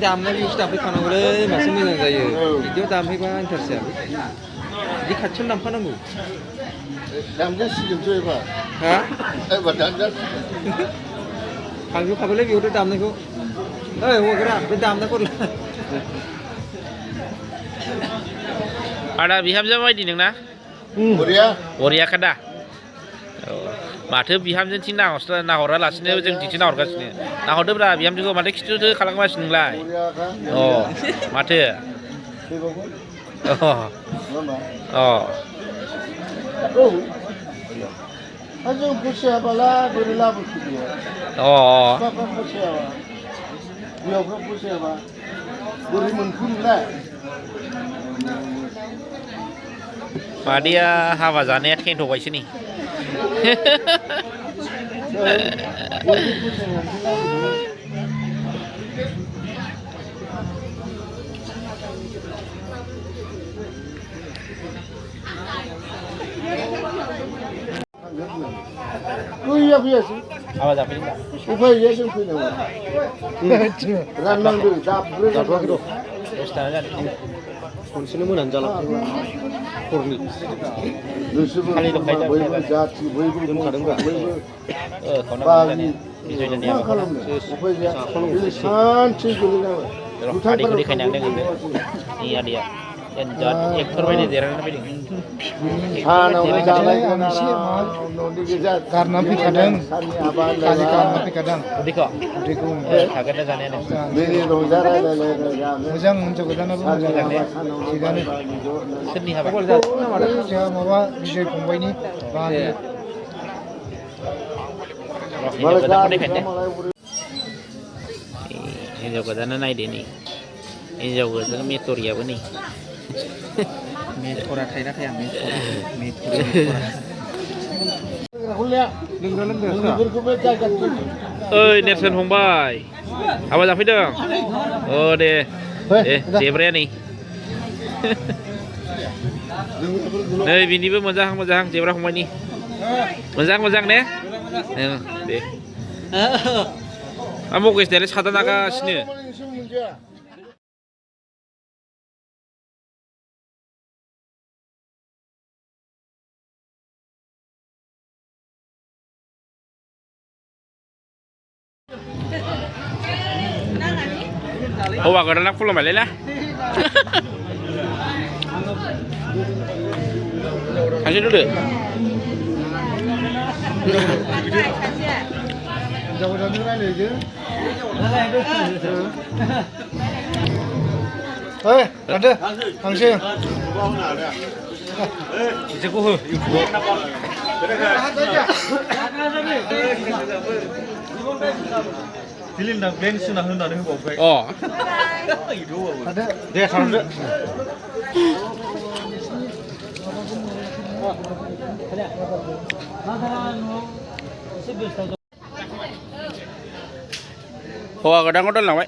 दामनाय बुस्थुआ फैखानांगौलै मासो मोजां जायो बिदियाव दामहैबा इन्टारेस्ट जायालै बिदि खाथियावनो दामखानांगौ दामजासिगोनसो एबार हा एबार दामजासिगोन थांजोबखाबायलै बेयावथ' दामनायखौ ओइ हौवाफोरा बे दामनायखौ आदा बिहामजो माबायदि नोंना बरियाखा दा माथो बिहामजोथिं नाहरालासिनो जोंथिंसो नाहरगासिनो नाहरदोब्रा बिहामजोखौ माथो खिथुथो खालामगासिनो नोंलाय अ माथो जों फसायाबाला बोरै लाबोखो बेयो बिफाफ्रा फसायाबा बिहावफ्रा फसायाबा बोरै मोनखो नोंलाय मादैया हाबा जानाया थेनथ'बायसो नै गैया फैयासै हाबा जाफैदों उफाय गैया जों फैनांगौ राननांदों जाब्रै जाथ'वाखै र' दसथाना जादों खनसेनो मोनानो जाला हरनि बयबो जाथि बयबो दोनखादोंब्रा बाहागि मा खालामनो उफाय गैया सानसे गोलैनांबाय आदैखौ देखायनो हादों नै आदैया एक्टर बायदि देरहानानै फैदों सानावनो जानाय न'नि गोजा गारनानै फैखादों खालि गारनानै फैखादों उदैखौ थागोन ना जानायानो बेनि रंजा रायलायलायनाय मोजां हिनजाव गोदानाबो मोजां जानाया थिगानो सोरनि हाबा जोंहा माबा बिजय फंबायनि बाहागि हिनजाव गोदाना नायदो नै हिनजाव गोदान मेटरियाबो नै मेथरा थायोना थाया ओइ नेरसोन फंबाय हाबा जाफैदों अ दे जेब्राया नै नै बिनिबो मोजां जेब्रा फंबायनि मोजां ने दे मगेश दालाय सादा नागासिनो hौवा गोदाना खुलुमबायलै ना खासे दुदो हिनजाव गोदानजों रायलायदो ओइ दादो थांसै बिदिखौ हो फिल्म ब्लेंक सुना होनानै होबावबाय दे खालामदो hौवा गोदानखौ दोनलांबाय